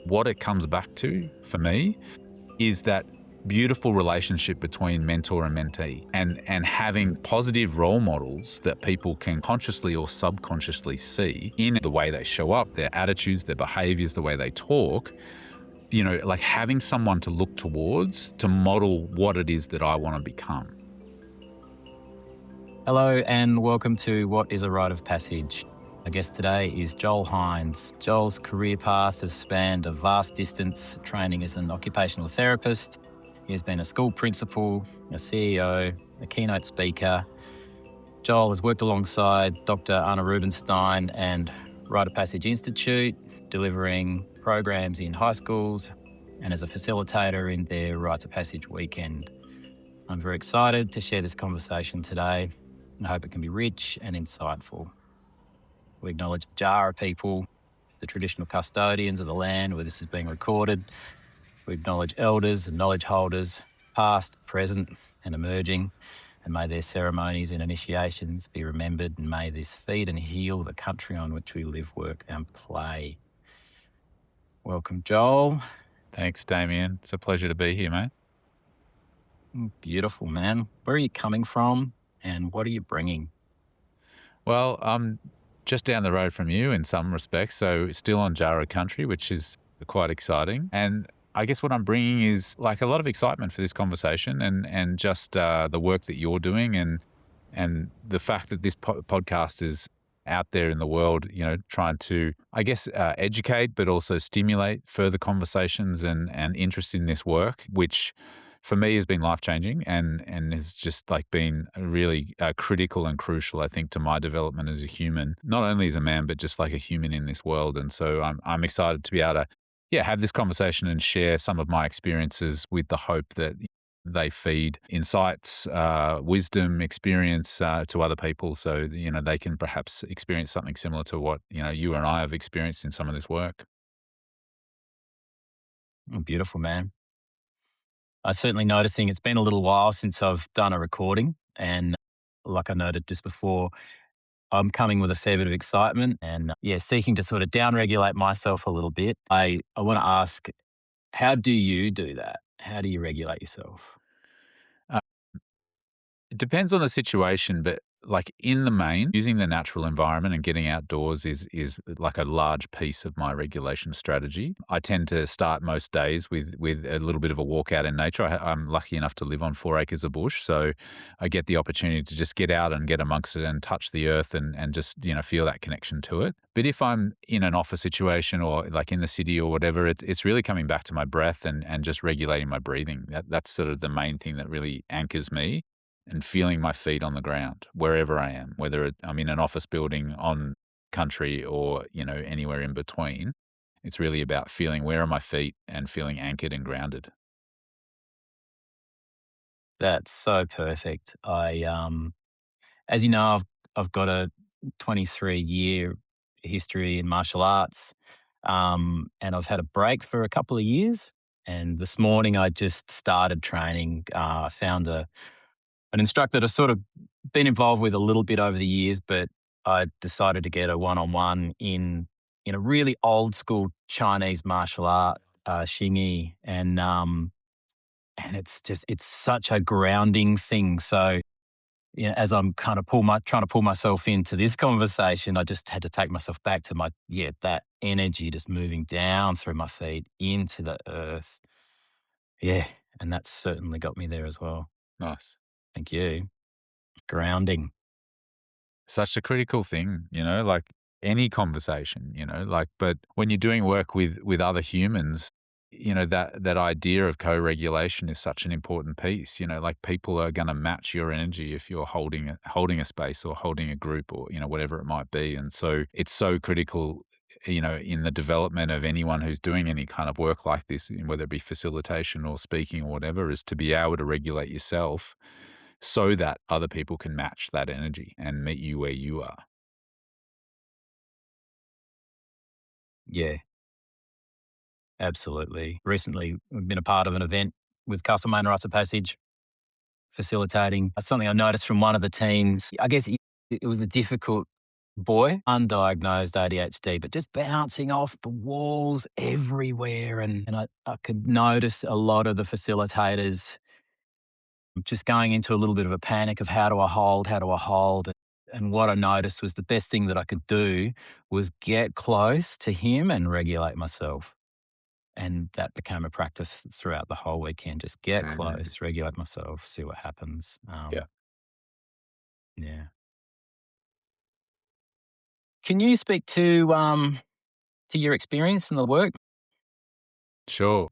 What it comes back to for me is that beautiful relationship between mentor and mentee, and having positive role models that people can consciously or subconsciously see in the way they show up, their attitudes, their behaviors, the way they talk. Like having someone to look towards to model what it is that I want to become. Hello and welcome to What is a Rite of Passage? Our guest today is Joel Hines. Joel's career path has spanned a vast distance, training as an occupational therapist. He has been a school principal, a CEO, a keynote speaker. Joel has worked alongside Dr. Anna Rubinstein and Rite of Passage Institute, delivering programs in high schools and as a facilitator in their Rites of Passage weekend. I'm very excited to share this conversation today. I hope it can be rich and insightful. We acknowledge the Jara people, the traditional custodians of the land where this is being recorded. We acknowledge elders and knowledge holders, past, present, and emerging, and may their ceremonies and initiations be remembered, and may this feed and heal the country on which we live, work, and play. Welcome, Joel. Thanks, Damien. It's a pleasure to be here, mate. Beautiful, man. Where are you coming from and what are you bringing? Well, I'm just down the road from you in some respects, so still on Jara country, which is quite exciting. And I guess what I'm bringing is like a lot of excitement for this conversation and just the work that you're doing and the fact that this podcast is out there in the world, trying to, I guess, educate, but also stimulate further conversations and interest in this work, which for me has been life-changing and has just like been really critical and crucial, I think, to my development as a human, not only as a man, but just like a human in this world. And so I'm excited to be able to, have this conversation and share some of my experiences with the hope that they feed insights, wisdom, experience to other people so, they can perhaps experience something similar to what, you and I have experienced in some of this work. Beautiful, man. I'm certainly noticing it's been a little while since I've done a recording. And like I noted just before, I'm coming with a fair bit of excitement and seeking to sort of downregulate myself a little bit. I want to ask, how do you do that? How do you regulate yourself? It depends on the situation, but like in the main, using the natural environment and getting outdoors is like a large piece of my regulation strategy. I tend to start most days with a little bit of a walk out in nature. I'm lucky enough to live on 4 acres of bush, so I get the opportunity to just get out and get amongst it and touch the earth and just, feel that connection to it. But if I'm in an office situation or like in the city or whatever, it's really coming back to my breath and just regulating my breathing. That's sort of the main thing that really anchors me. And feeling my feet on the ground wherever I am, whether I'm in an office building, on country, or anywhere in between. It's really about feeling where are my feet and feeling anchored and grounded. That's so perfect. As you know, I've got a 23-year history in martial arts, and I've had a break for a couple of years. And this morning I just started training. I found an instructor that I've sort of been involved with a little bit over the years, but I decided to get a one-on-one in a really old school Chinese martial art, Xingyi, and it's such a grounding thing. So as I'm kind of trying to pull myself into this conversation, I just had to take myself back to that energy just moving down through my feet into the earth. Yeah, and that's certainly got me there as well. Nice. Thank you. Grounding. Such a critical thing, like any conversation, but when you're doing work with other humans, that idea of co-regulation is such an important piece. Like people are going to match your energy if you're holding a space or holding a group or whatever it might be. And so it's so critical, in the development of anyone who's doing any kind of work like this, whether it be facilitation or speaking or whatever, is to be able to regulate yourself so that other people can match that energy and meet you where you are. Yeah, absolutely. Recently, we've been a part of an event with Castlemaine Rites of Passage, facilitating. That's something I noticed from one of the teams. I guess it was the difficult boy, undiagnosed ADHD, but just bouncing off the walls everywhere. And I could notice a lot of the facilitators just going into a little bit of a panic of how do I hold, how do I hold? And what I noticed was the best thing that I could do was get close to him and regulate myself. And that became a practice throughout the whole weekend. Just get Mm. close, regulate myself, see what happens. Yeah, Yeah. Can you speak to your experience in the work? sure.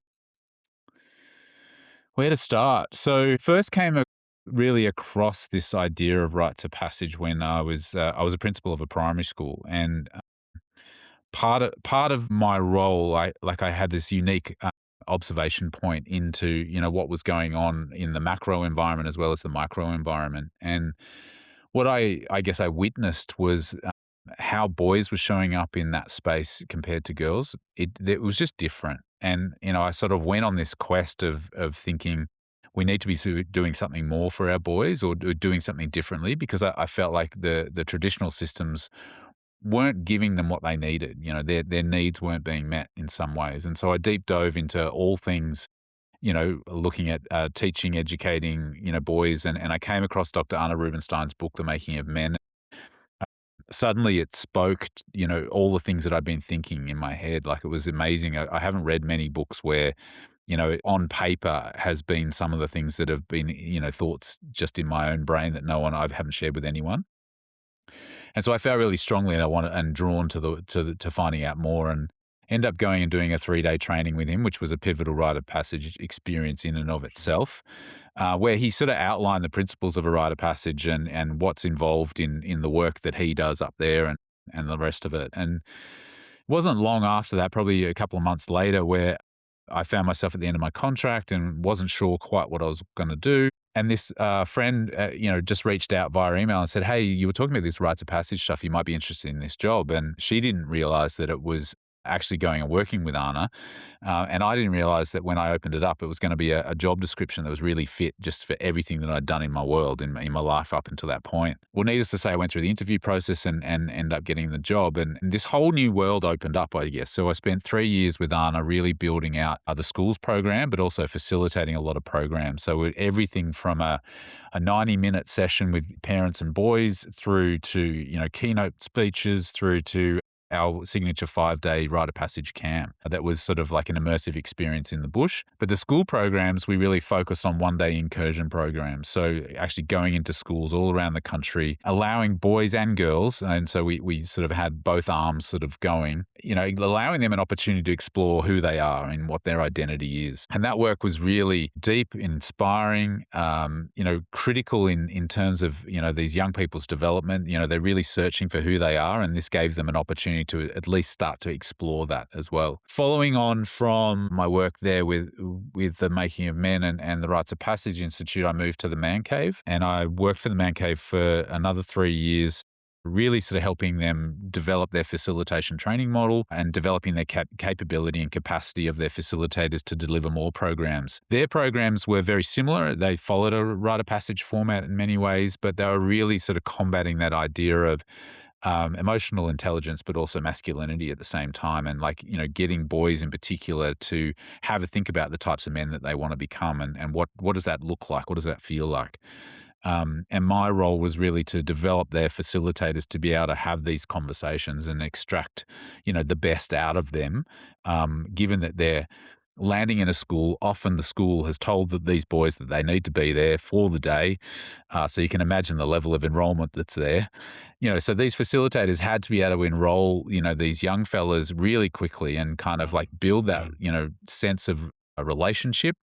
Where to start? So first came really across this idea of rites of passage when I was a principal of a primary school, and part of my role, I had this unique observation point into what was going on in the macro environment as well as the micro environment, and what I guess I witnessed was how boys were showing up in that space compared to girls. It was just different, and I sort of went on this quest of thinking we need to be doing something more for our boys or doing something differently because I felt like the traditional systems weren't giving them what they needed. Their needs weren't being met in some ways, and so I deep dove into all things. Looking at teaching, educating, boys, and I came across Dr. Anna Rubinstein's book, The Making of Men. Suddenly it spoke, all the things that I'd been thinking in my head. Like it was amazing. I haven't read many books where, on paper has been some of the things that have been, thoughts just in my own brain that I haven't shared with anyone. And so I felt really strongly and I wanted and drawn to finding out more and end up going and doing a 3-day training with him, which was a pivotal rite of passage experience in and of itself, where he sort of outlined the principles of a rite of passage and what's involved in the work that he does up there and the rest of it. And it wasn't long after that, probably a couple of months later, where I found myself at the end of my contract and wasn't sure quite what I was going to do. And this friend, just reached out via email and said, "Hey, you were talking about this rites of passage stuff. You might be interested in this job." And she didn't realize that it was actually going and working with Anna. And I didn't realize that when I opened it up, it was going to be a job description that was really fit just for everything that I'd done in my world, in my life up until that point. Well, needless to say, I went through the interview process and ended up getting the job. And this whole new world opened up, I guess. So I spent 3 years with Anna really building out the schools program, but also facilitating a lot of programs. So everything from a 90-minute session with parents and boys through to, keynote speeches through to our signature 5-day Rite of Passage camp that was sort of like an immersive experience in the bush. But the school programs, we really focus on 1-day incursion programs. So actually going into schools all around the country, allowing boys and girls, and so we sort of had both arms sort of going, allowing them an opportunity to explore who they are and what their identity is. And that work was really deep, inspiring, critical in terms of, these young people's development. They're really searching for who they are, and this gave them an opportunity to at least start to explore that as well. Following on from my work there with the Making of Men and the Rites of Passage Institute, I moved to the Man Cave, and I worked for the Man Cave for another 3 years, really sort of helping them develop their facilitation training model and developing their capability and capacity of their facilitators to deliver more programs. Their programs were very similar. They followed a rite of passage format in many ways, but they were really sort of combating that idea of emotional intelligence, but also masculinity at the same time. And getting boys in particular to have a think about the types of men that they want to become and what does that look like? What does that feel like? And my role was really to develop their facilitators to be able to have these conversations and extract, the best out of them, given that they're landing in a school. Often the school has told these boys that they need to be there for the day. So you can imagine the level of enrollment that's there. So these facilitators had to be able to enroll, these young fellas really quickly and kind of like build that, sense of a relationship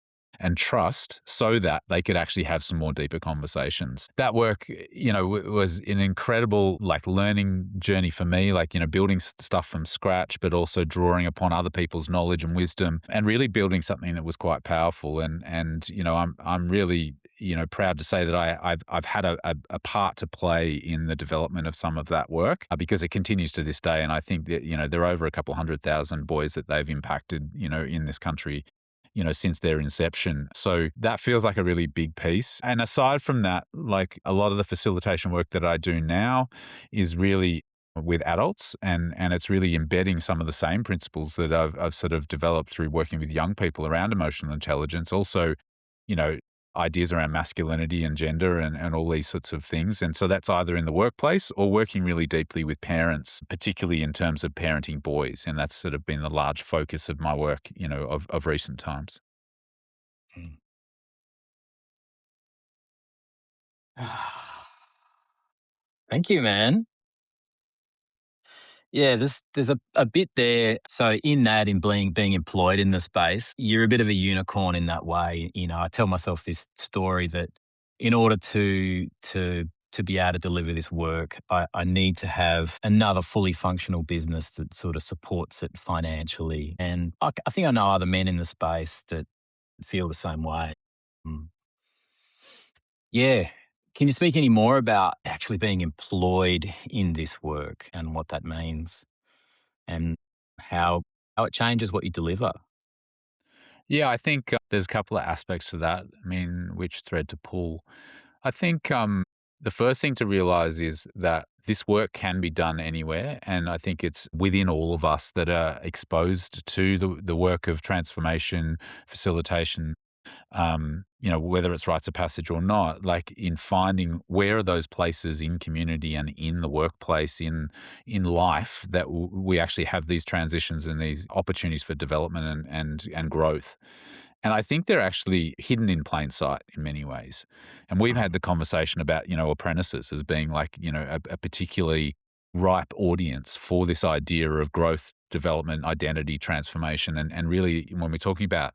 and trust so that they could actually have some more deeper conversations. That work, was an incredible learning journey for me, building stuff from scratch, but also drawing upon other people's knowledge and wisdom and really building something that was quite powerful. And I'm really, proud to say that I've had a part to play in the development of some of that work because it continues to this day. And I think that, there are over a couple 100,000 boys that they've impacted, in this country, since their inception. So that feels like a really big piece. And aside from that, a lot of the facilitation work that I do now is really with adults, and it's really embedding some of the same principles that I've sort of developed through working with young people around emotional intelligence. Also, you know, ideas around masculinity and gender and all these sorts of things. And so that's either in the workplace or working really deeply with parents, particularly in terms of parenting boys. And that's sort of been the large focus of my work, of recent times. Mm. Thank you, man. Yeah, there's a bit there. So in that, in being employed in the space, you're a bit of a unicorn in that way. I tell myself this story that in order to be able to deliver this work, I need to have another fully functional business that sort of supports it financially. And I think I know other men in the space that feel the same way. Mm. Yeah. Can you speak any more about actually being employed in this work and what that means? And how it changes what you deliver. Yeah, I think there's a couple of aspects to that. I mean, which thread to pull? I think the first thing to realize is that this work can be done anywhere. And I think it's within all of us that are exposed to the work of transformation, facilitation, whether it's rites of passage or not, like in finding where are those places in community and in the workplace, in life that we actually have these transitions and these opportunities for development and growth. And I think they're actually hidden in plain sight in many ways. And we've had Mm, the conversation about, apprentices as being like, a particularly ripe audience for this idea of growth, development, identity, transformation. And really, when we're talking about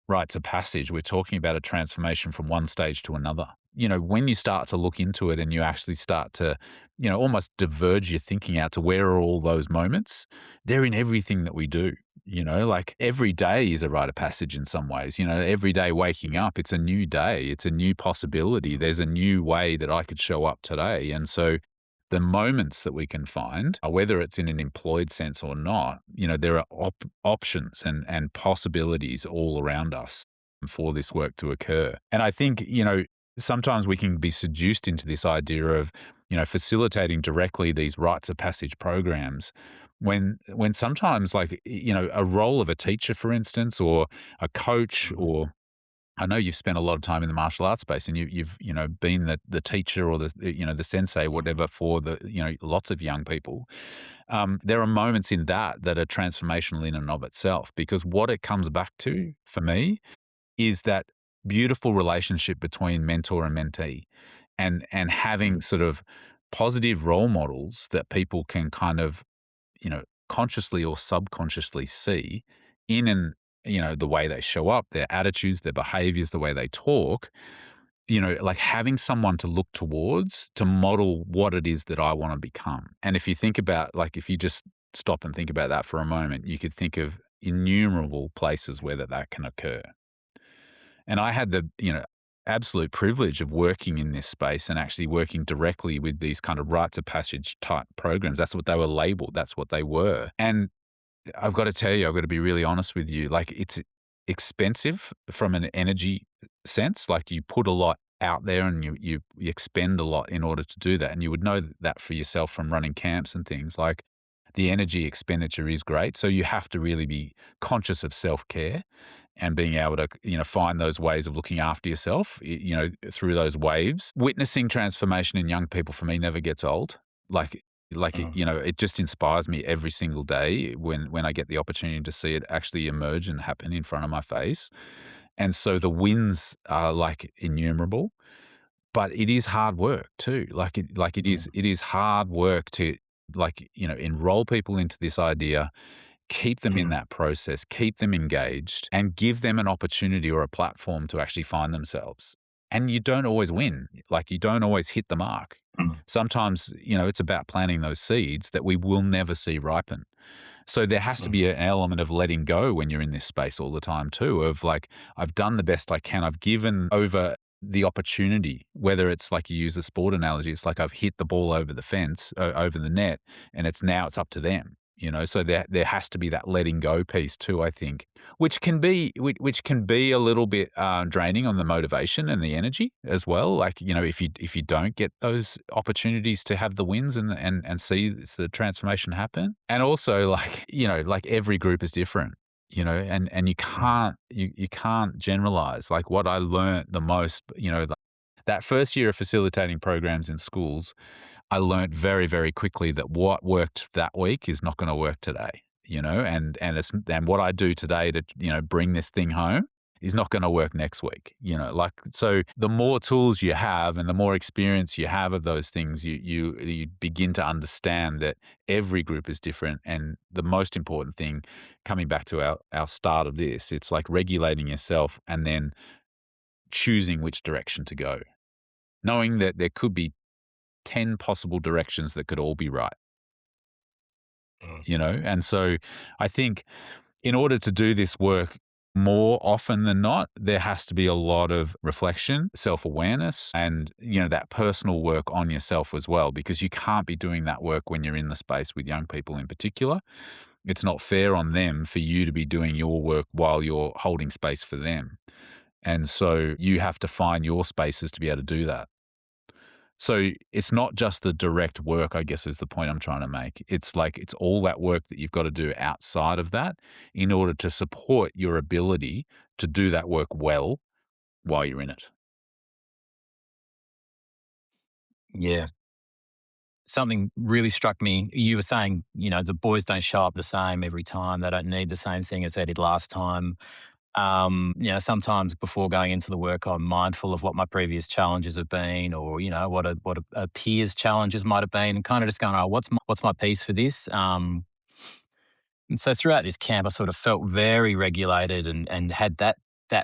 rites of passage, we're talking about a transformation from one stage to another. When you start to look into it and you actually start to, almost diverge your thinking out to where are all those moments, they're in everything that we do. Like every day is a rite of passage in some ways. Every day waking up, it's a new day, it's a new possibility. mm, There's a new way that I could show up today. And so the moments that we can find, whether it's in an employed sense or not, there are options and possibilities all around us for this work to occur. And I think, sometimes we can be seduced into this idea of, facilitating directly these rites of passage programs when sometimes like, a role of a teacher, for instance, or a coach, mm, or I know you've spent a lot of time in the martial arts space and you've, been the teacher or the sensei, mm, whatever, for lots of young people. There are moments in that are transformational in and of itself, because what it comes back to for me is that beautiful relationship between mentor and mentee, and having mm, sort of positive role models that people can kind of, consciously or subconsciously see in the way they show up, their attitudes, their behaviors, the way they talk, like having someone to look towards to model what it is that I want to become. And if you think about, like, if you just stop and think about that for a moment, you could think of innumerable places where that can occur. And I had the, absolute privilege of working in this space and actually working directly with these kind of rites of passage type programs. That's what they were labeled. That's what they were. And I've got to tell you, I've got to be really honest with you. Like, it's expensive from an energy sense. Like, you put a lot out there and you expend a lot in order to do that. And you would know that for yourself from running camps and things. Like, the energy expenditure is great. So you have to really be conscious of self-care and being able to, find those ways of looking after yourself, through those waves. Witnessing transformation in young people for me never gets old. Like it, mm, it just inspires me every single day when I get the opportunity to see it actually emerge and happen in front of my face. And so the wins are like innumerable, but it is hard work too. mm, It is hard work to, like, enroll people into this idea, keep them in mm, that process, keep them engaged, and give them an opportunity or a platform to actually find themselves. And you don't always win. Like, you don't always hit the mark. mm, Sometimes, it's about planting those seeds that we will never see ripen. So there has to mm, be an element of letting go when you're in this space all the time too, of like, I've done the best I can. I've given over the opportunity, whether it's like, you use a sport analogy, it's like I've hit the ball over the fence, over the net, and it's up to them. So there has to be that letting go piece too, I think, which can be a little bit draining on the motivation and the energy as well. Like, if you don't get those opportunities to have the wins and see the transformation happen, and also like every group is different. And you can't generalize. Like, what I learned the most, that first year of facilitating programs in schools, I learnt very, very quickly that what worked that week is not gonna work today, and what I do today to, bring this thing home is not gonna work next week, like, so the more tools you have and the more experience you have of those things, you begin to understand that every group is different, and the most important thing, coming back to our start of this, it's like regulating yourself and then choosing which direction to go, knowing that there could be 10 possible directions that could all be right, Mm. And so I think in order to do this work more often than not, there has to be a lot of reflection, self-awareness, and, that personal work on yourself as well, because you can't be doing that work when you're in the space with young people in particular. It's not fair on them for you to be doing your work while you're holding space for them. And so you have to find your spaces to be able to do that. So it's not just the direct work, I guess, is the point I'm trying to make. It's like it's all that work that you've got to do outside of that in order to support your ability to do that work well while you're in it. Yeah. Something really struck me. You were saying, the boys don't show up the same every time. They don't need the same thing as they did last time. Sometimes before going into the work, I'm mindful of what my previous challenges have been, or what a peer's challenges might have been, and kind of just going, "Oh, what's my piece for this?" And so throughout this camp, I sort of felt very regulated and had that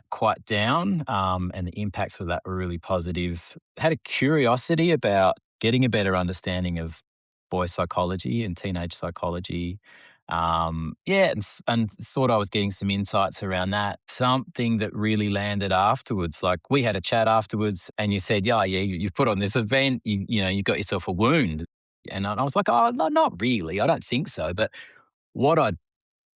quite down, and the impacts of that were really positive. Had a curiosity about getting a better understanding of boy psychology and teenage psychology. Yeah, and thought I was getting some insights around that. Something that really landed afterwards, like we had a chat afterwards, and you said, "Yeah, you've put on this event. You got yourself a wound." And I was like, "Oh, no, not really. I don't think so." But what I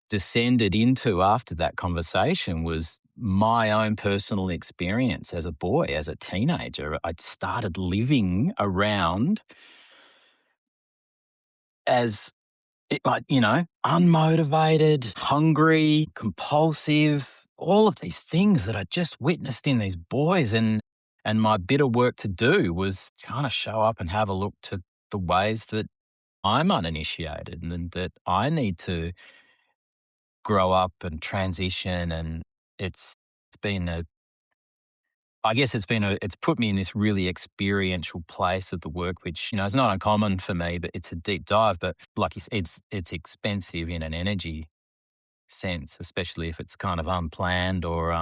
descended into after that conversation was my own personal experience as a boy, as a teenager. I started living around as unmotivated, hungry, compulsive, all of these things that I just witnessed in these boys. And my bit of work to do was kind of show up and have a look to the ways that I'm uninitiated and that I need to grow up and transition. And it's been a I guess it's put me in this really experiential place of the work, which, is not uncommon for me, but it's a deep dive. But like you said, it's expensive in an energy sense, especially if it's kind of unplanned or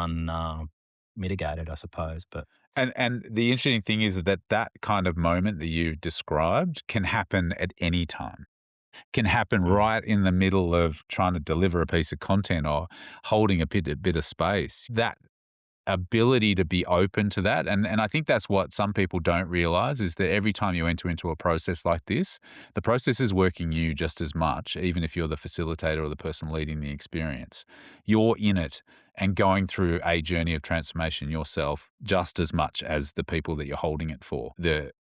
mitigated, I suppose. But And the interesting thing is that kind of moment that you described can happen at any time. Can happen mm, right in the middle of trying to deliver a piece of content or holding a bit of space. That ability to be open to that. And I think that's what some people don't realize is that every time you enter into a process like this, the process is working you just as much, even if you're the facilitator or the person leading the experience. You're in it and going through a journey of transformation yourself just as much as the people that you're holding it for.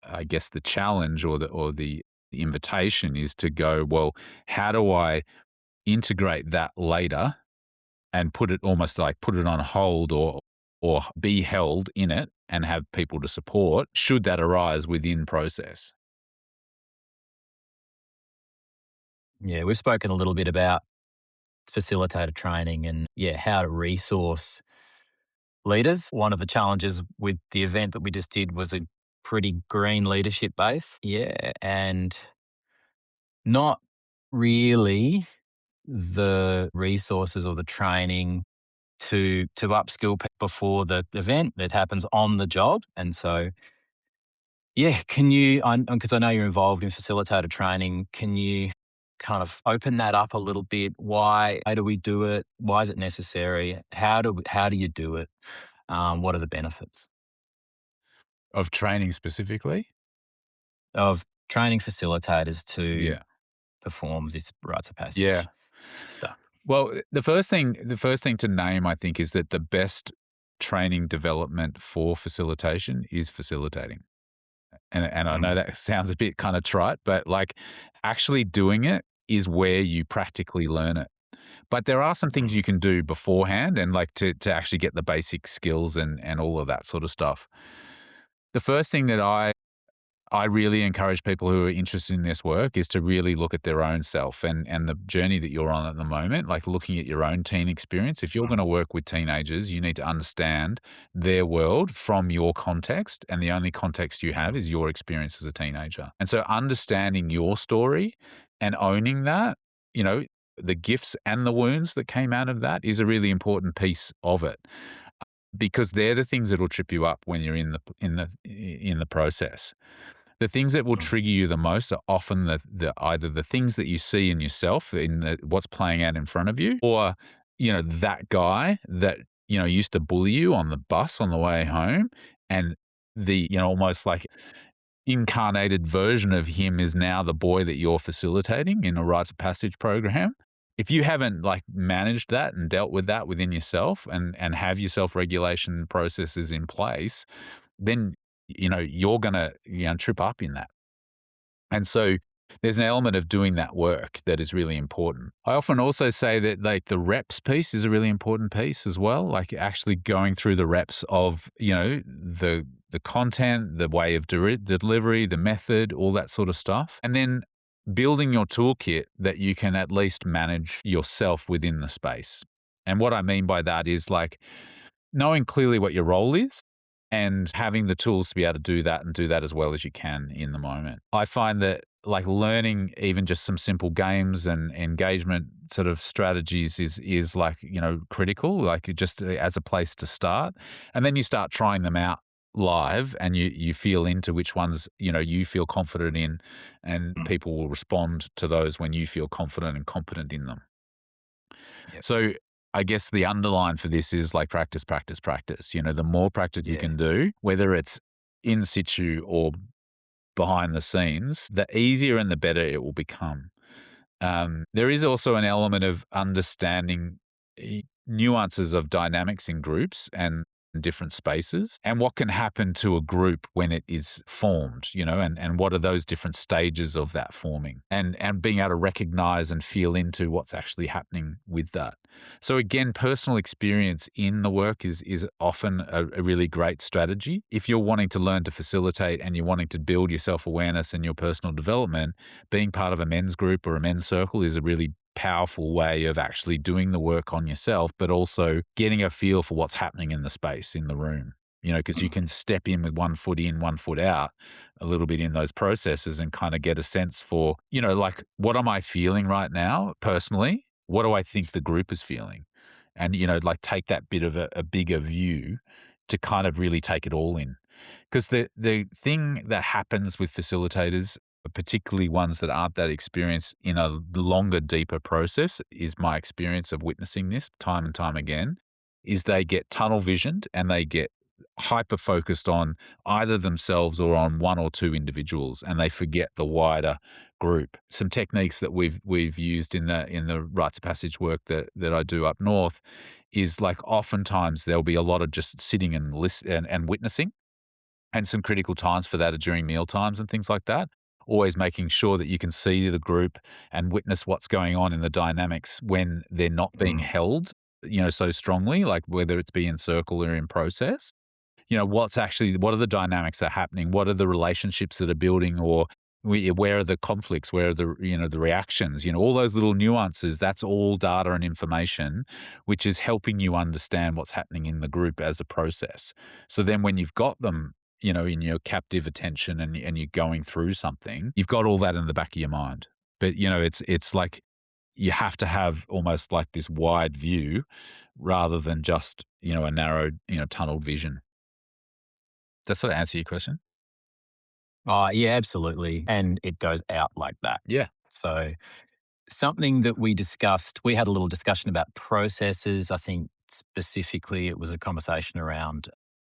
I guess the challenge or the invitation is to go, well, how do I integrate that later and put it on hold or be held in it and have people to support should that arise within process. yeah, we've spoken a little bit about facilitator training and, yeah, how to resource leaders. One of the challenges with the event that we just did was a pretty green leadership base. Yeah. And not really the resources or the training to upskill before the event that happens on the job. And so, yeah, can you, because I know you're involved in facilitator training, can you kind of open that up a little bit? Why do we do it? Why is it necessary? How do you do it? What are the benefits Of training specifically? of training facilitators to Yeah. performs this rites of Yeah. passage stuff? Well, the first thing to name, I think, is that the best training development for facilitation is facilitating. And I know Mm, that sounds a bit kind of trite, but like actually doing it is where you practically learn it. But there are some things you can do beforehand and like to actually get the basic skills and all of that sort of stuff. The first thing that I really encourage people who are interested in this work is to really look at their own self and the journey that you're on at the moment, like looking at your own teen experience. If you're going mm, to work with teenagers, you need to understand their world from your context. And the only context you have mm, is your experience as a teenager. And so understanding your story and owning that, you know, the gifts and the wounds that came out of that is a really important piece of it because they're the things that will trip you up when you're in the process. The things that will mm, trigger you the most are often the either the things that you see in yourself in what's playing out in front of you, or that guy that used to bully you on the bus on the way home, and the almost like incarnated version of him is now the boy that you're facilitating in a rites of passage program. If you haven't like managed that and dealt with that within yourself and have your self regulation processes in place, then you're gonna trip up in that. And so there's an element of doing that work that is really important. I often also say that like the reps piece is a really important piece as well, like actually going through the reps of, the content, the way of delivery, the method, all that sort of stuff. And then building your toolkit that you can at least manage yourself within the space. And what I mean by that is like knowing clearly what your role is and having the tools to be able to do that and do that as well as you can in the moment. I find that like learning even just some simple games and engagement sort of strategies is like, critical, like just as a place to start. And then you start trying them out live and you feel into which ones, you feel confident in, and mm. people will respond to those when you feel confident and competent in them. Yep. So I guess the underline for this is like practice, practice, practice. The more practice you Yeah. can do, whether it's in situ or behind the scenes, the easier and the better it will become. There is also an element of understanding nuances of dynamics in groups and different spaces and what can happen to a group when it is formed, and what are those different stages of that forming and being able to recognize and feel into what's actually happening with that. So again, personal experience in the work is often a really great strategy. If you're wanting to learn to facilitate and you're wanting to build your self-awareness and your personal development, being part of a men's group or a men's circle is a really powerful way of actually doing the work on yourself, but also getting a feel for what's happening in the space, in the room. Because you Mm, can step in with one foot in, one foot out a little bit in those processes and kind of get a sense for, like, what am I feeling right now personally? What do I think the group is feeling? And, like take that bit of a bigger view to kind of really take it all in. Because the thing that happens with facilitators, particularly ones that aren't that experienced in a longer, deeper process, is my experience of witnessing this time and time again, is they get tunnel visioned and they get hyper focused on either themselves or on one or two individuals, and they forget the wider group. Some techniques that we've used in the rites of passage work that I do up north is like oftentimes there'll be a lot of just sitting and and witnessing, and some critical times for that are during meal times and things like that. Always making sure that you can see the group and witness what's going on in the dynamics when they're not being mm, held, so strongly, like whether it's be in circle or in process. What are the dynamics that are happening? What are the relationships that are building, or where are the conflicts? Where are the reactions? All those little nuances, that's all data and information, which is helping you understand what's happening in the group as a process. So then when you've got them, in your captive attention and you're going through something, you've got all that in the back of your mind. But, it's like you have to have almost like this wide view rather than just, a narrow, tunneled vision. Does that sort of answer your question? Oh, yeah, absolutely. And it goes out like that. Yeah. So, something that we had a little discussion about processes. I think specifically it was a conversation around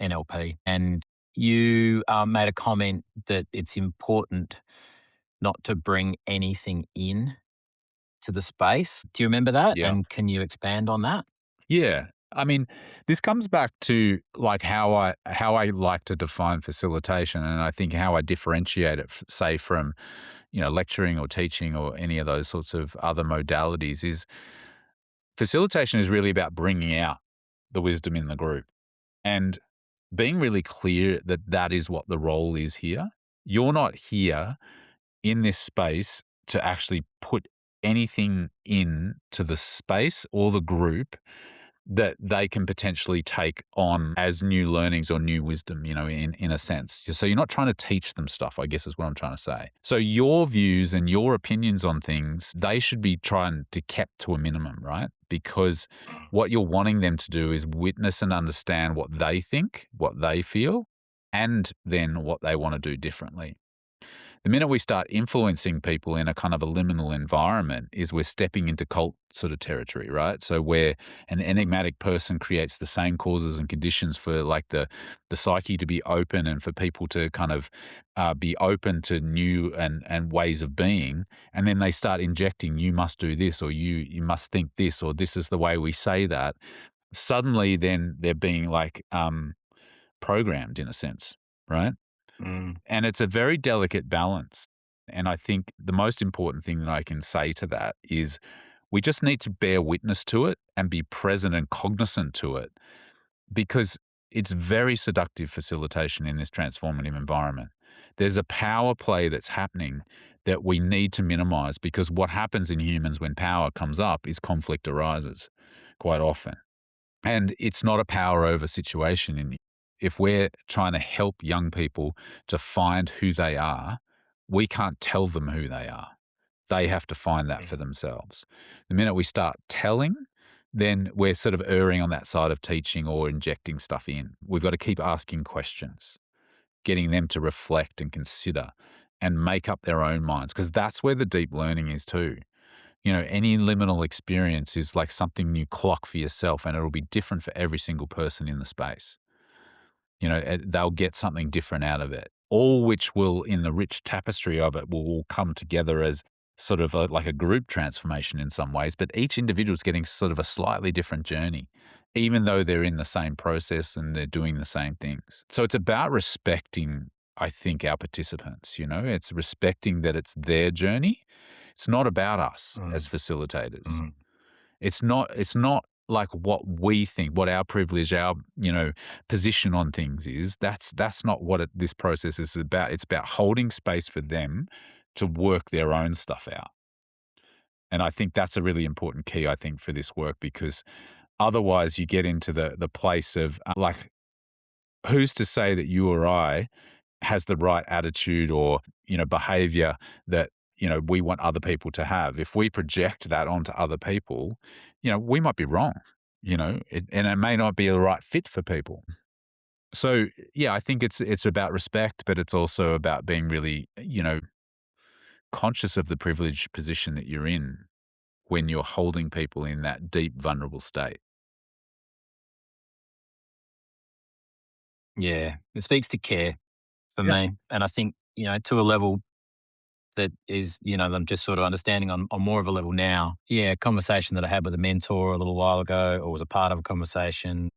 NLP. And you made a comment that it's important not to bring anything in to the space. Do you remember that? Yeah. And can you expand on that? Yeah. I mean, this comes back to like how I like to define facilitation, and I think how I differentiate it, say from lecturing or teaching or any of those sorts of other modalities. Is facilitation is really about bringing out the wisdom in the group and being really clear that that is what the role is here. You're not here in this space to actually put anything in to the space or the group that they can potentially take on as new learnings or new wisdom, in a sense. So you're not trying to teach them stuff, I guess is what I'm trying to say. So your views and your opinions on things, they should be trying to kept to a minimum, right? Because what you're wanting them to do is witness and understand what they think, what they feel, and then what they want to do differently. The minute we start influencing people in a kind of a liminal environment is we're stepping into cult sort of territory, right? So where an enigmatic person creates the same causes and conditions for like the psyche to be open and for people to kind of be open to new and ways of being, and then they start injecting, you must do this, or you must think this, or this is the way we say that. Suddenly, then they're being like programmed in a sense, right? Mm, And it's a very delicate balance. And I think the most important thing that I can say to that is we just need to bear witness to it and be present and cognizant to it because it's very seductive facilitation in this transformative environment. There's a power play that's happening that we need to minimize because what happens in humans when power comes up is conflict arises quite often. And it's not a power over situation. If we're trying to help young people to find who they are, we can't tell them who they are. They have to find that for themselves. The minute we start telling, then we're sort of erring on that side of teaching or injecting stuff in. We've got to keep asking questions, getting them to reflect and consider and make up their own minds, because that's where the deep learning is too. Any liminal experience is like something you clock for yourself, and it'll be different for every single person in the space. They'll get something different out of it, all which will, in the rich tapestry of it, will all come together as sort of like a group transformation in some ways. But each individual is getting sort of a slightly different journey, even though they're in the same process and they're doing the same things. So it's about respecting, I think, our participants. It's respecting that it's their journey. It's not about us as facilitators. mm. It's not like what we think, what our privilege, our, position on things is. That's not what this process is about. It's about holding space for them to work their own stuff out. And I think that's a really important key, I think, for this work, because otherwise you get into the place of like, who's to say that you or I has the right attitude or, behavior that, we want other people to have. If we project that onto other people, we might be wrong, and it may not be the right fit for people. So, yeah, I think it's about respect, but it's also about being really, conscious of the privileged position that you're in when you're holding people in that deep, vulnerable state. Yeah, it speaks to care for Yeah. me. And I think, to a level that is, I'm just sort of understanding on more of a level now. Yeah, a conversation that I had with a mentor a little while ago, or was a part of a conversation,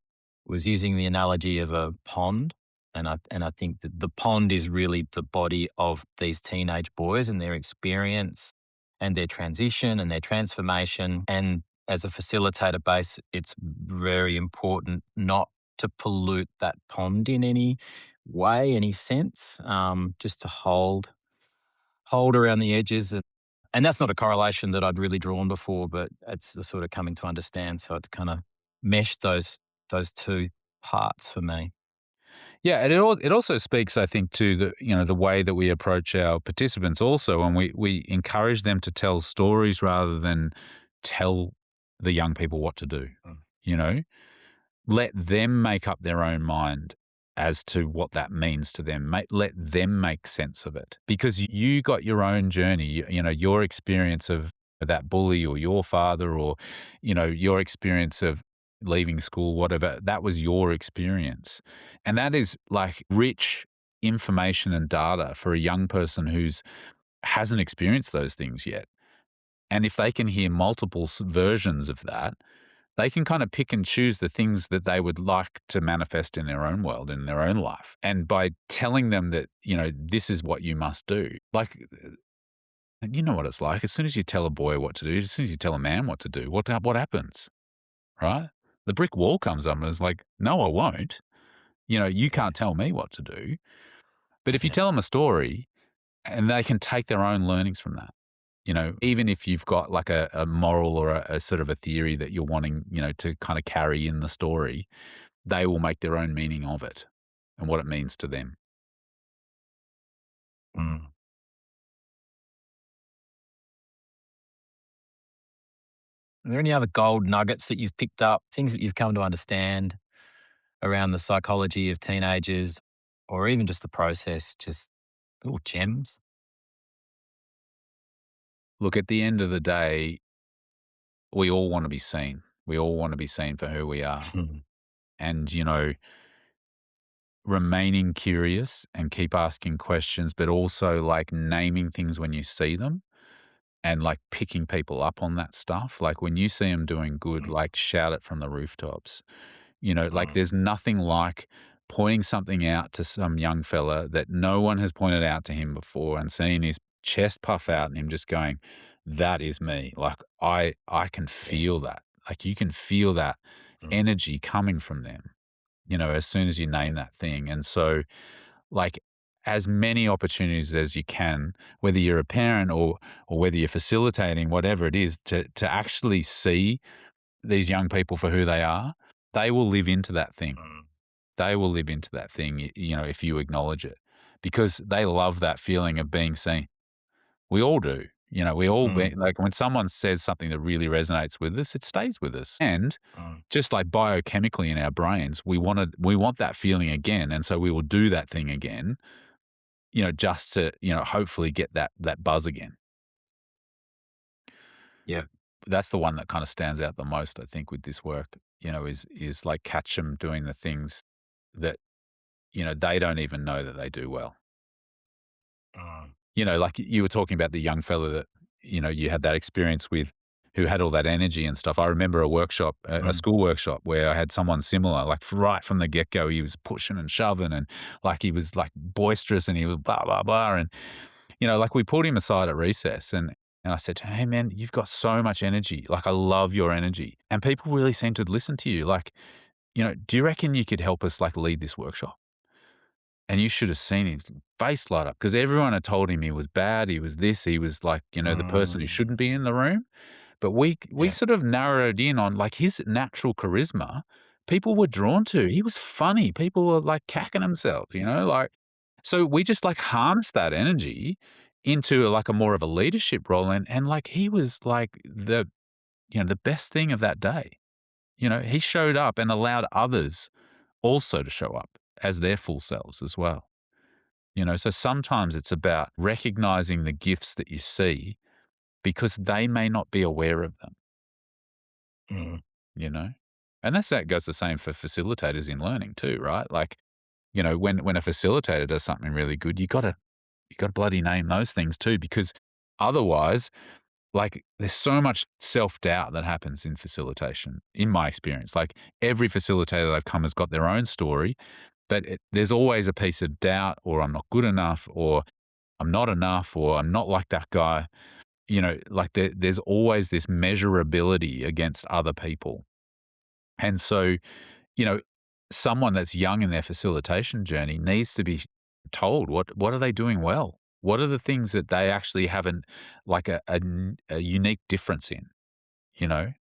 was using the analogy of a pond. And I think that the pond is really the body of these teenage boys and their experience and their transition and their transformation. And as a facilitator base, it's very important not to pollute that pond in any way, any sense, just to hold around the edges. And that's not a correlation that I'd really drawn before, but it's the sort of coming to understand. So it's kind of meshed those two parts for me. Yeah, and it also speaks, I think, to the way that we approach our participants also, and we encourage them to tell stories rather than tell the young people what to do. Mm. You know, let them make up their own mind as to what that means to them. Let them make sense of it, because you got your own journey. Your experience of that bully or your father, or your experience of leaving school, whatever. That was your experience, and that is like rich information and data for a young person who's hasn't experienced those things yet. And if they can hear multiple versions of that, they can kind of pick and choose the things that they would like to manifest in their own world, in their own life. And by telling them that, this is what you must do, like, you know what it's like. As soon as you tell a boy what to do, as soon as you tell a man what to do, what happens, right? The brick wall comes up and is like, no, I won't. You Yeah. can't tell me what to do. But if you Yeah. tell them a story and they can take their own learnings from that, even if you've got like a moral or a sort of a theory that you're wanting, to kind of carry in the story, they will make their own meaning of it and what it means to them. Mm. Are there any other gold nuggets that you've picked up, things that you've come to understand around the psychology of teenagers or even just the process, just little gems? Look, at the end of the day, we all want to be seen. We all want to be seen for who we are. And, remaining curious and keep asking questions, but also like naming things when you see them and like picking people up on that stuff. Like when you see them doing good, Mm, like shout it from the rooftops. Like mm, there's nothing like pointing something out to some young fella that no one has pointed out to him before and seeing his chest puff out and him just going, that is me. Like I can yeah. feel that. Like you can feel that Mm, energy coming from them, as soon as you yeah. name that thing. And so like as many opportunities as you can, whether you're a parent or whether you're facilitating, whatever it is, to actually see these young people for who they are, they will live into that thing. Mm, They will live into that thing, if you acknowledge it, because they love that feeling of being seen. We all do. We all mm, like when someone says something that really resonates with us, it stays with us. And mm, just like biochemically in our brains, we want that feeling again, and so we will do that thing again, just to, hopefully get that buzz again. yeah. That's the one that kind of stands out the most, I think, with this work, is like catch them doing the things that, they don't even know that they do well. Mm, Like you were talking about the young fella that, you had that experience with who had all that energy and stuff. I remember a workshop, a mm, school workshop where I had someone similar, like right from the get go, he was pushing and shoving and like he was like boisterous and he was blah, blah, blah. And, like we pulled him aside at recess and I said to him, hey man, you've got so much energy. Like I love your energy. And people really seem to listen to you. Like, do you reckon you could help us like lead this workshop? And you should have seen his face light up because everyone had told him he was bad, he was this, he was like, the person who mm, shouldn't be in the room. But we yeah. sort of narrowed in on like his natural charisma, people were drawn to. He was funny. People were like cacking themselves, like so we just like harnessed that energy into like a more of a leadership role and like he was like the best thing of that day. He showed up and allowed others also to show up as their full selves as well. So sometimes it's about recognizing the gifts that you see because they may not be aware of them, Mm, you know? And that goes the same for facilitators in learning too, right? Like, when a facilitator does something really good, you gotta bloody name those things too, because otherwise, like, there's so much self-doubt that happens in facilitation, in my experience. Like, every facilitator that I've come has got their own story, but there's always a piece of doubt, or I'm not good enough, or I'm not enough, or I'm not like that guy. Like there's always this measurability against other people. And so, you know, someone that's young in their facilitation journey needs to be told what are they doing well? What are the things that they actually haven't like a unique difference in, you know?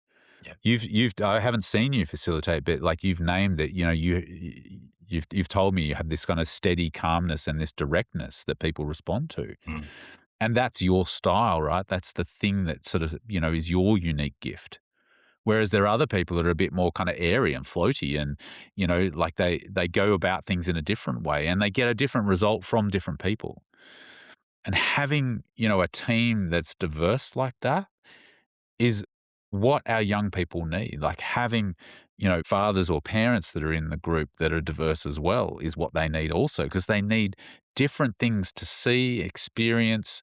yeah. You've I haven't seen you facilitate, but like you've named it, you've told me you have this kind of steady calmness and this directness that people respond to. Mm, And that's your style, right? That's the thing that sort of, is your unique gift. Whereas there are other people that are a bit more kind of airy and floaty and, like they go about things in a different way and they get a different result from different people. And having, a team that's diverse like that is what our young people need. Like having, fathers or parents that are in the group that are diverse as well is what they need also because they need different things to see, experience,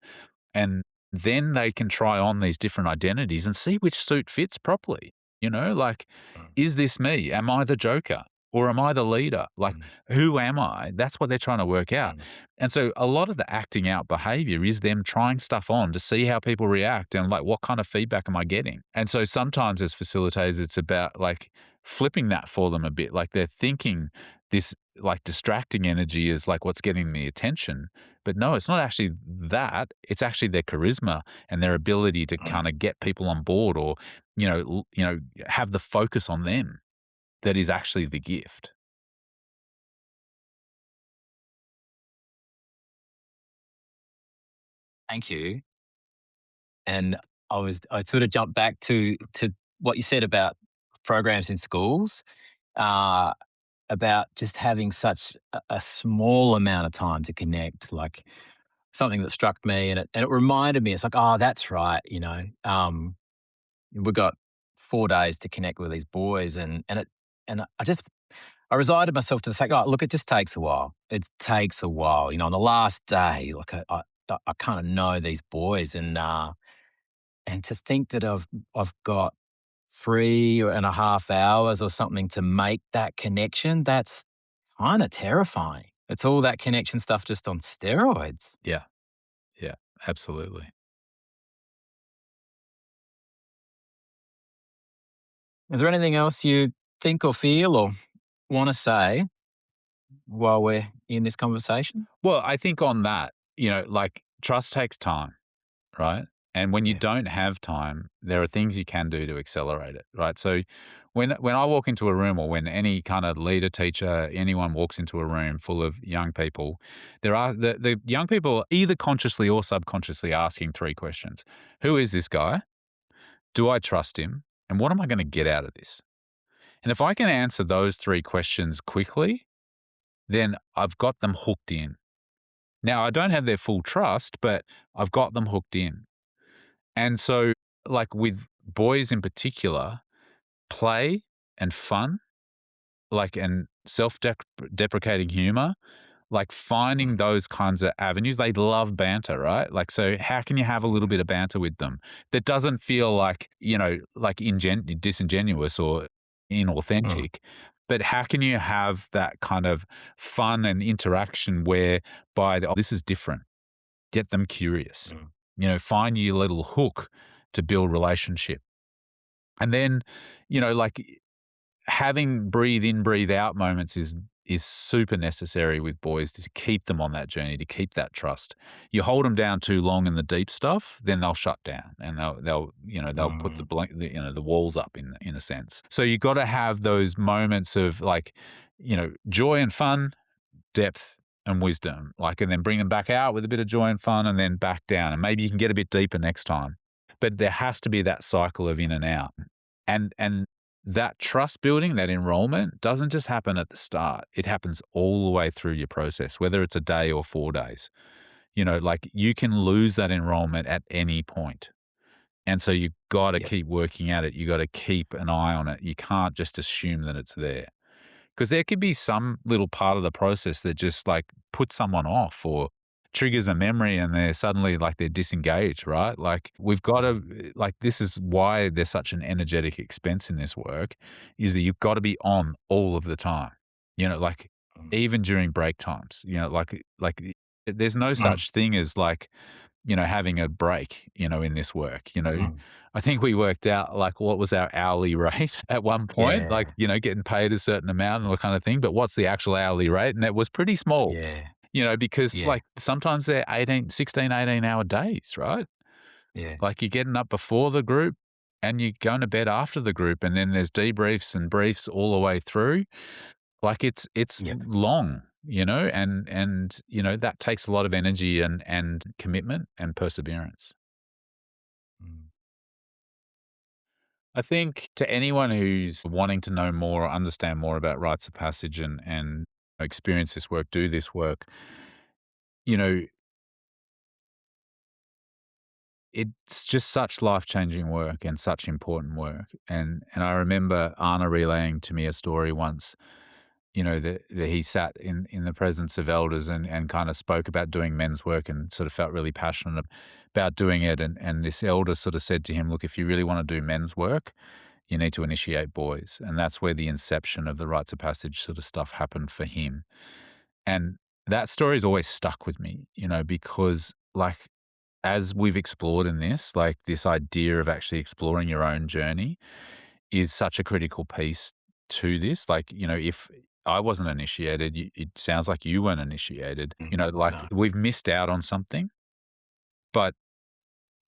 And then they can try on these different identities and see which suit fits properly. Like, mm, is this me? Am I the joker? Or am I the leader? Like, mm, who am I? That's what they're trying to work out. mm, And so a lot of the acting out behavior is them trying stuff on to see how people react and like what kind of feedback am I getting? And so sometimes as facilitators, it's about like flipping that for them a bit. Like they're thinking this like distracting energy is like what's getting the attention. But no, it's not actually that. It's actually their charisma and their ability to mm. kind of get people on board or, have the focus on them that is actually the gift. Thank you. And I sort of jumped back to what you said about programs in schools, uh, about just having such a small amount of time to connect, like something that struck me, and it reminded me, it's like, oh, that's right, we got 4 days to connect with these boys, and I resigned myself to the fact, oh, look, it just takes a while. It takes a while, on the last day, like I kind of know these boys, and to think that I've got 3.5 hours or something to make that connection, that's kind of terrifying. It's all that connection stuff just on steroids. Yeah. Yeah. Absolutely. Is there anything else you think or feel or want to say while we're in this conversation? Well, I think on that, like trust takes time, right? And when you Yeah. don't have time, there are things you can do to accelerate it, right? So when I walk into a room or when any kind of leader, teacher, anyone walks into a room full of young people, there are the young people either consciously or subconsciously asking three questions. Who is this guy? Do I trust him? And what am I going to get out of this? And if I can answer those three questions quickly, then I've got them hooked in. Now, I don't have their full trust, but I've got them hooked in. And so, like with boys in particular, play and fun, like and self deprecating humor, like finding Mm, those kinds of avenues. They love banter, right? Like, so how can you have a little bit of banter with them that doesn't feel like, like disingenuous or mm, inauthentic? But how can you have that kind of fun and interaction whereby this is different? Get them curious. mm, Find your little hook to build relationship. And then, like having breathe in, breathe out moments is super necessary with boys to keep them on that journey, to keep that trust. You hold them down too long in the deep stuff, then they'll shut down and they'll put mm, the walls up in a sense. So you got to have those moments of like, joy and fun, depth and wisdom, like, and then bring them back out with a bit of joy and fun and then back down. And maybe you can get a bit deeper next time. But there has to be that cycle of in and out. And that trust building, that enrollment doesn't just happen at the start. It happens all the way through your process, whether it's a day or 4 days. Like you can lose that enrollment at any point. And so you got to yep. keep working at it. You got to keep an eye on it. You can't just assume that it's there. Because there could be some little part of the process that just like puts someone off or triggers a memory and they're suddenly like they're disengaged, right? Like we've got Mm, to, like, this is why there's such an energetic expense in this work is that you've got to be on all of the time, like mm, even during break times, like there's no mm, such thing as like, having a break, in this work, mm. I think we worked out like what was our hourly rate at one point, like, Yeah, getting paid a certain amount and all kind of thing, but what's the actual hourly rate? And it was pretty small, yeah, because yeah, like sometimes they're 18 hour days, right? yeah, Like you're getting up before the group and you're going to bed after the group and then there's debriefs and briefs all the way through. Like it's yep. long, and that takes a lot of energy and commitment and perseverance. Mm, I think to anyone who's wanting to know more or understand more about rites of passage and experience this work, do this work, you know, it's just such life-changing work and such important work. And I remember Anna relaying to me a story once that he sat in the presence of elders and kind of spoke about doing men's work and sort of felt really passionate about doing it. And this elder sort of said to him, look, if you really want to do men's work, you need to initiate boys. And that's where the inception of the rites of passage sort of stuff happened for him. And that story's always stuck with me, because like as we've explored in this, like this idea of actually exploring your own journey is such a critical piece to this. Like, if I wasn't initiated, it sounds like you weren't initiated, like No. we've missed out on something. But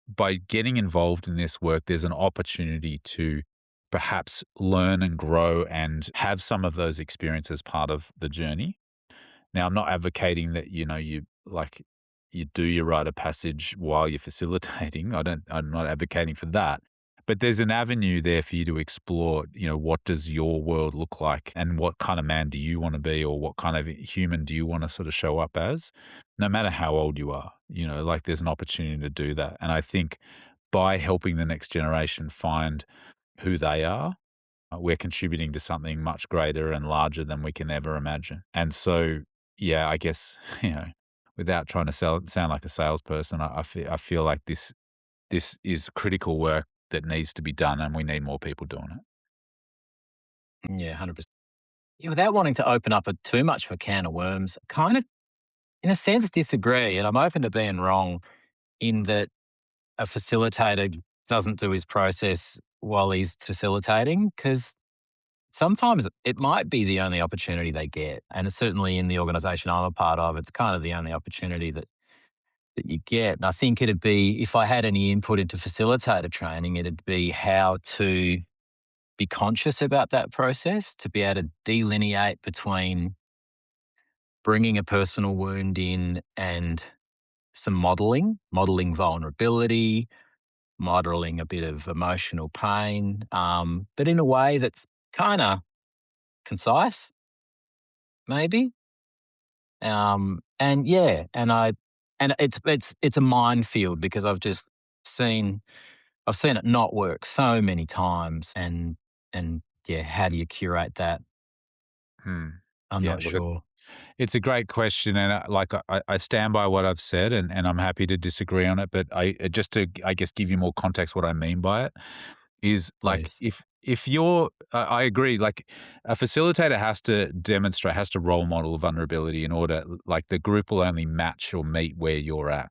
by getting involved in this work, there's an opportunity to perhaps learn and grow and have some of those experiences part of the journey. Now, I'm not advocating that, you do your rite of passage while you're facilitating. I'm not advocating for that. But there's an avenue there for you to explore, what does your world look like and what kind of man do you want to be or what kind of human do you want to sort of show up as, no matter how old you are, like there's an opportunity to do that. And I think by helping the next generation find who they are, we're contributing to something much greater and larger than we can ever imagine. And so, yeah, I guess, without trying to sound like a salesperson, I feel like this is critical work that needs to be done, and we need more people doing it. Yeah, 100%. Yeah, without wanting to open up too much of a can of worms, kind of, in a sense, disagree. And I'm open to being wrong in that a facilitator doesn't do his process while he's facilitating because sometimes it might be the only opportunity they get. And it's certainly in the organization I'm a part of, it's kind of the only opportunity that you get. And I think it'd be, if I had any input into facilitator training, it'd be how to be conscious about that process, to be able to delineate between bringing a personal wound in and some modeling vulnerability, modeling a bit of emotional pain, but in a way that's kind of concise, maybe. And yeah, and it's a minefield because seen I've seen it not work so many times, and yeah, how do you curate that? Hmm. I'm Yeah, not look, sure. it's a great question, and I stand by what I've said, and I'm happy to disagree on it. But just to I guess give you more context, what I mean by it is like Please. if you're, I agree. Like a facilitator has to role model vulnerability in order, like the group will only match or meet where you're at.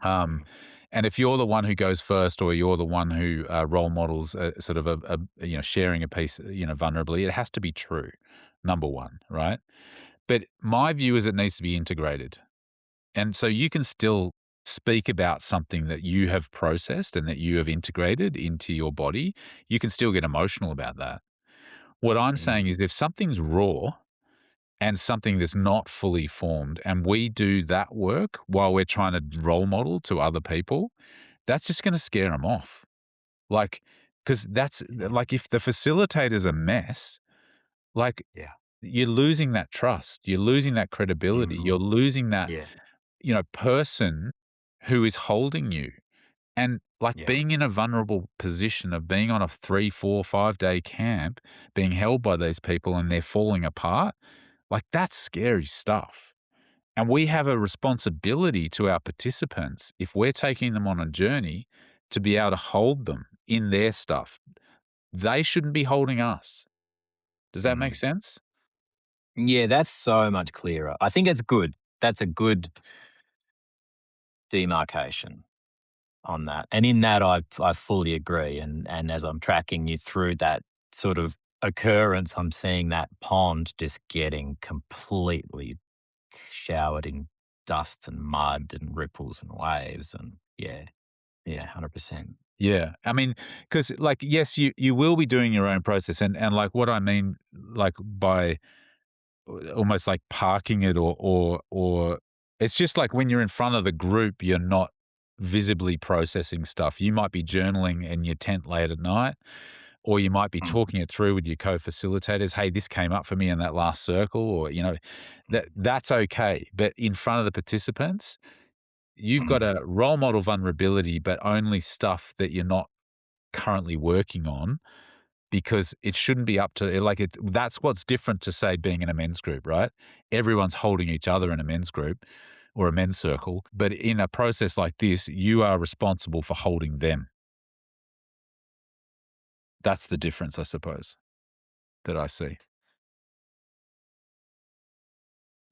Um, Mm, and if you're the one who goes first, or you're the one who role models sort of sharing a piece, vulnerably, it has to be true. Number one, right? But my view is it needs to be integrated. And so you can still speak about something that you have processed and that you have integrated into your body. You can still get emotional about that. What I'm mm, saying is if something's raw and something that's not fully formed, and we do that work while we're trying to role model to other people, that's just going to scare them off. Like, because that's mm. like if the facilitator's a mess, like Yeah. you're losing that trust, you're losing that credibility, Mhm. you're losing that, Yeah. person who is holding you. And like Yeah. being in a vulnerable position of being on a 3, 4, 5 day camp, being held by these people and they're falling apart, like that's scary stuff. And we have a responsibility to our participants, if we're taking them on a journey, to be able to hold them in their stuff. They shouldn't be holding us. Does that make Mm. sense? Yeah, that's so much clearer. I think it's good. That's a good demarcation on that. And in that, I fully agree. And as I'm tracking you through that sort of occurrence, I'm seeing that pond just getting completely showered in dust and mud and ripples and waves. And yeah, yeah, 100%. Yeah. I mean, because like, yes, you will be doing your own process. And like what I mean, like by almost like parking it, or it's just like when you're in front of the group, you're not visibly processing stuff. You might be journaling in your tent late at night, or you might be Mm, talking it through with your co-facilitators. Hey, this came up for me in that last circle, or that's okay. But in front of the participants, you've got mm, a role model vulnerability, but only stuff that you're not currently working on, because it shouldn't be up to like it. That's what's different to say being in a men's group, right? Everyone's holding each other in a men's group or a men's circle, but in a process like this, you are responsible for holding them. That's the difference, I suppose, that I see.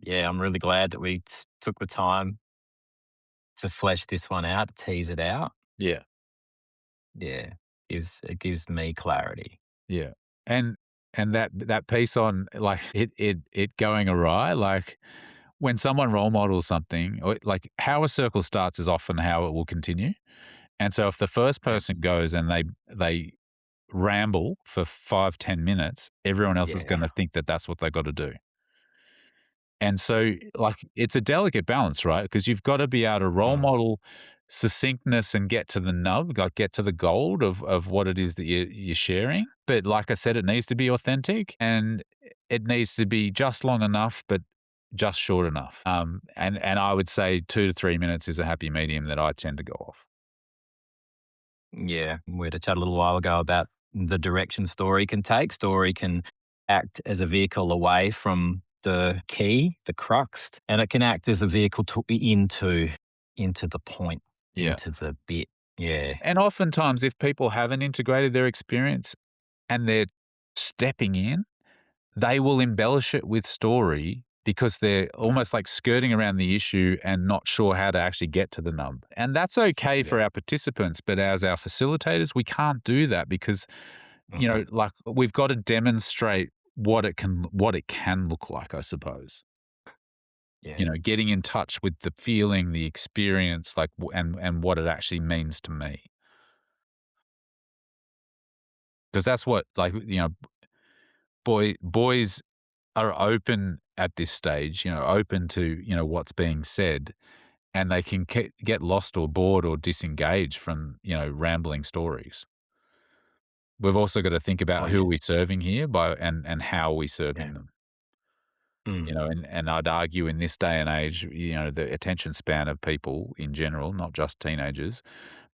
Yeah, I'm really glad that we took the time to flesh this one out, tease it out. Yeah. Yeah, it gives me clarity. Yeah. And that piece on like it going awry, like when someone role models something, or like how a circle starts is often how it will continue. And so if the first Yeah, person goes and they ramble for 5-10 minutes, everyone else is going yeah, to think that that's what they got to do. And so, like, it's a delicate balance, right? Because you've got to be able to role mm, model succinctness and get to the nub, like get to the gold of what it is that you're sharing. But like I said, it needs to be authentic and it needs to be just long enough, but just short enough. And I would say 2 to 3 minutes is a happy medium that I tend to go off. yeah. We had a chat a little while ago about the direction story can take. Story can act as a vehicle away from the key, the crux, and it can act as a vehicle into the point, Yeah. into the bit. Yeah, And oftentimes, if people haven't integrated their experience and they're stepping in, they will embellish it with story because they're almost like skirting around the issue and not sure how to actually get to the nub. And that's okay yeah. for our participants, but as our facilitators, we can't do that because, Mhm. like we've got to demonstrate what it can look like, I suppose. Yeah. Getting in touch with the feeling, the experience, like and what it actually means to me. Because that's what like, boys are open at this stage, open to, what's being said, and they can get lost or bored or disengaged from, rambling stories. We've also got to think Oh, about who yeah. are we serving here by and how are we Yeah. serving them. Mm, And I'd argue in this day and age, the attention span of people in general, not just teenagers,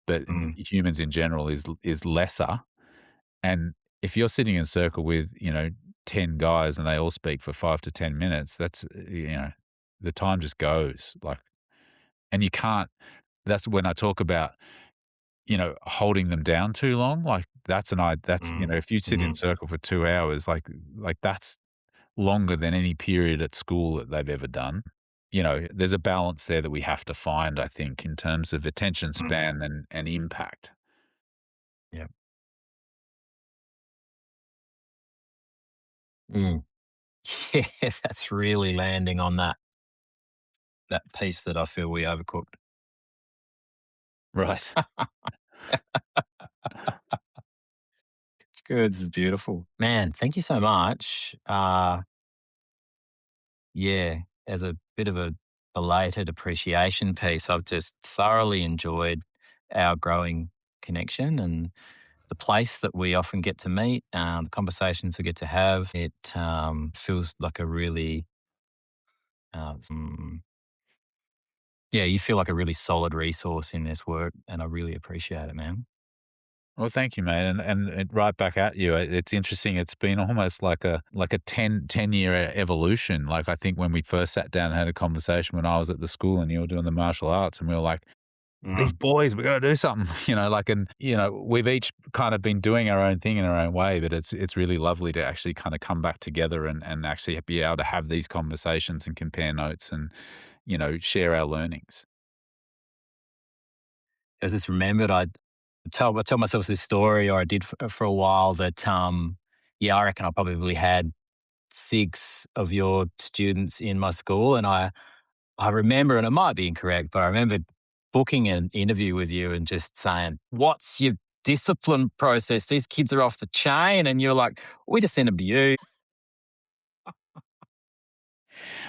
but mm, humans in general is lesser. And if you're sitting in a circle with, 10 guys and they all speak for 5 to 10 minutes, that's, the time just goes like, and you can't, that's when I talk about, holding them down too long. Like that's, mm, if you sit in mhm. circle for 2 hours, like that's longer than any period at school that they've ever done. There's a balance there that we have to find, I think, in terms of attention Mm, span and impact. yeah. Mm. Yeah, that's really landing on that piece that I feel we overcooked. Right. It's good, this is beautiful. Man, thank you so much. Yeah, as a bit of a belated appreciation piece, I've just thoroughly enjoyed our growing connection and the place that we often get to meet, the conversations we get to have. It feels like a really, yeah, you feel like a really solid resource in this work, and I really appreciate it, man. Well, thank you, mate, and right back at you. It's interesting. It's been almost like a 10-year evolution. Like I think when we first sat down and had a conversation when I was at the school and you were doing the martial arts, and we were like, "These Mm, boys, we got to do something," like, and we've each kind of been doing our own thing in our own way, but it's really lovely to actually kind of come back together and actually be able to have these conversations and compare notes and share our learnings. I just remembered I tell myself this story, or I did for a while, that yeah, I reckon I probably had 6 of your students in my school, and I remember, and it might be incorrect, but I remember booking an interview with you and just saying, "What's your discipline process? These kids are off the chain," and you're like, "We just send them to you."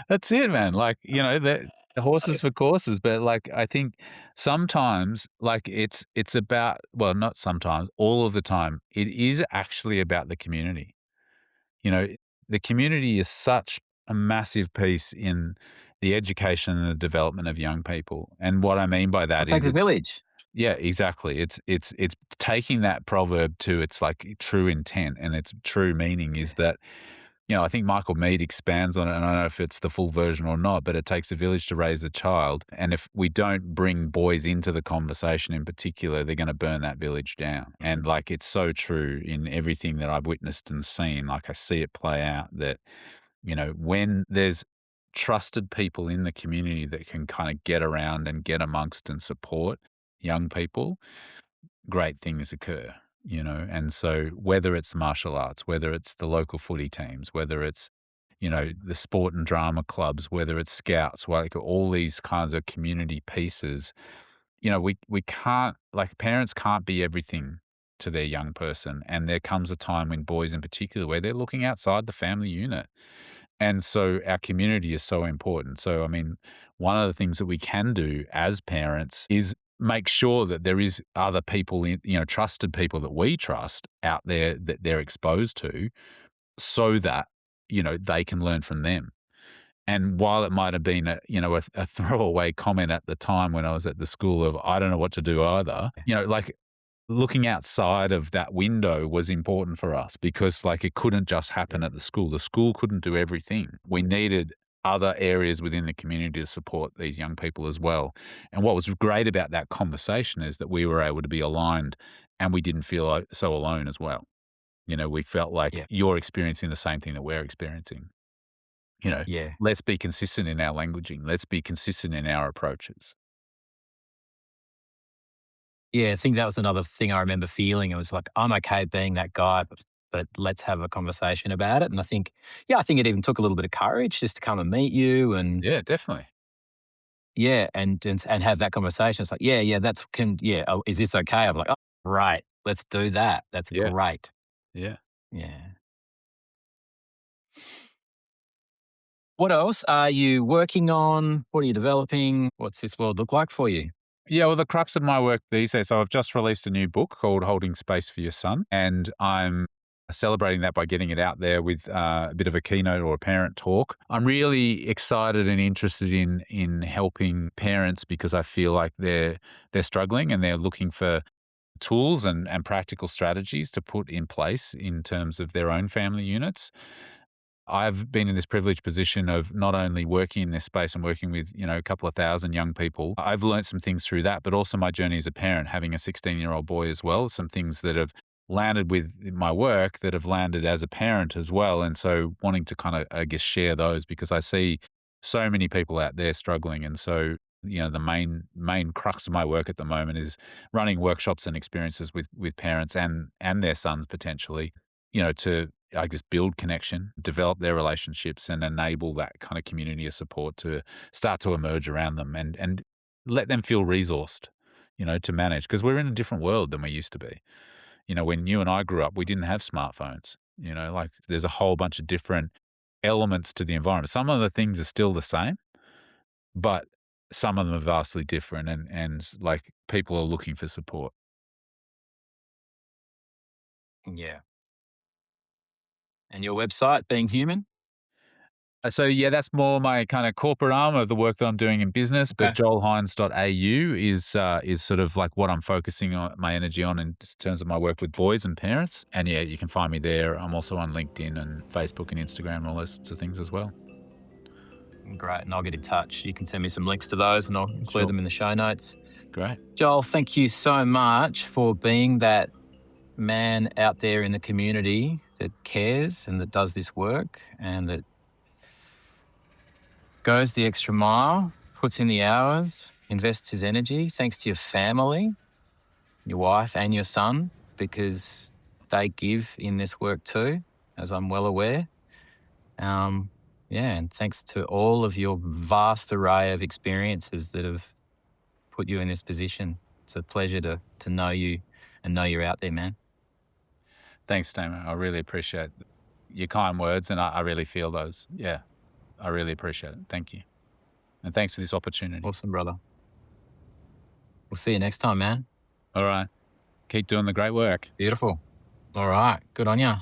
That's it, man. Like, the horses for courses, but like I think sometimes like it's about, well, not sometimes, all of the time, it is actually about the community. You know, the community is such a massive piece in the education and the development of young people. And what I mean by It that takes is a village. Yeah, exactly. It's taking that proverb to its, like, true intent and its true meaning is Yeah. that, I think Michael Mead expands on it, and I don't know if it's the full version or not, but it takes a village to raise a child, and if we don't bring boys into the conversation in particular, they're gonna burn that village down, and, like, it's so true in everything that I've witnessed and seen, like, I see it play out that, when there's trusted people in the community that can kinda get around and get amongst and support young people, great things occur, and so whether it's martial arts, whether it's the local footy teams, whether it's, the sport and drama clubs, whether it's scouts, like all these kinds of community pieces, we can't, like, parents can't be everything to their young person. And there comes a time when boys in particular where they're looking outside the family unit. And so our community is so important. So, I mean, one of the things that we can do as parents is make sure that there is other people in, trusted people that we trust out there that they're exposed to so that, they can learn from them. And while it might have been a throwaway comment at the time when I was at the school of, I don't know what to do either, like looking outside of that window was important for us because, like, it couldn't just happen Yeah. at the school. The school couldn't do everything. We needed other areas within the community to support these young people as well. And what was great about that conversation is that we were able to be aligned and we didn't feel so alone as well. We felt like Yeah. you're experiencing the same thing that we're experiencing. You know, Yeah. let's be consistent in our languaging. Let's be consistent in our approaches. Yeah, I think that was another thing I remember feeling. It was like, I'm okay being that guy, but let's have a conversation about it. And I think, yeah, I think it even took a little bit of courage just to come and meet you and Yeah, definitely. yeah, and have that conversation. It's like, yeah, oh, is this okay? I'm like, oh, right, let's do that. That's Yeah, great. yeah. Yeah. What else are you working on? What are you developing? What's this world look like for you? Yeah, well, the crux of my work these days, so I've just released a new book called Holding Space for Your Son, and I'm celebrating that by getting it out there with a bit of a keynote or a parent talk. I'm really excited and interested in helping parents because I feel like they're struggling and they're looking for tools and practical strategies to put in place in terms of their own family units. I've been in this privileged position of not only working in this space and working with, a couple of thousand young people. I've learned some things through that, but also my journey as a parent, having a 16-year-old boy as well, some things that have landed with my work that have landed as a parent as well. And so wanting to kind of, I guess, share those because I see so many people out there struggling. And so, the main crux of my work at the moment is running workshops and experiences with parents and their sons potentially, to, I guess, build connection, develop their relationships, and enable that kind of community of support to start to emerge around them and let them feel resourced, to manage. Because we're in a different world than we used to be. When you and I grew up, we didn't have smartphones. Like there's a whole bunch of different elements to the environment. Some of the things are still the same, but some of them are vastly different, and like people are looking for support. Yeah. And your website, Being Human? So yeah, that's more my kind of corporate arm of the work that I'm doing in business. But Okay. joelhines.au is sort of like what I'm focusing on my energy on in terms of my work with boys and parents. And yeah, you can find me there. I'm also on LinkedIn and Facebook and Instagram and all those sorts of things as well. Great. And I'll get in touch. You can send me some links to those and I'll include Sure. them in the show notes. Great. Joel, thank you so much for being that man out there in the community that cares and that does this work and that goes the extra mile, puts in the hours, invests his energy. Thanks to your family, your wife and your son, because they give in this work too, as I'm well aware. Um, yeah, and thanks to all of your vast array of experiences that have put you in this position. It's a pleasure to know you and know you're out there, man. Thanks, Damon. I really appreciate your kind words, and I really feel those. Yeah, I really appreciate it. Thank you, and thanks for this opportunity. Awesome, brother. We'll see you next time, man. All right, keep doing the great work. Beautiful. All right. Good on ya.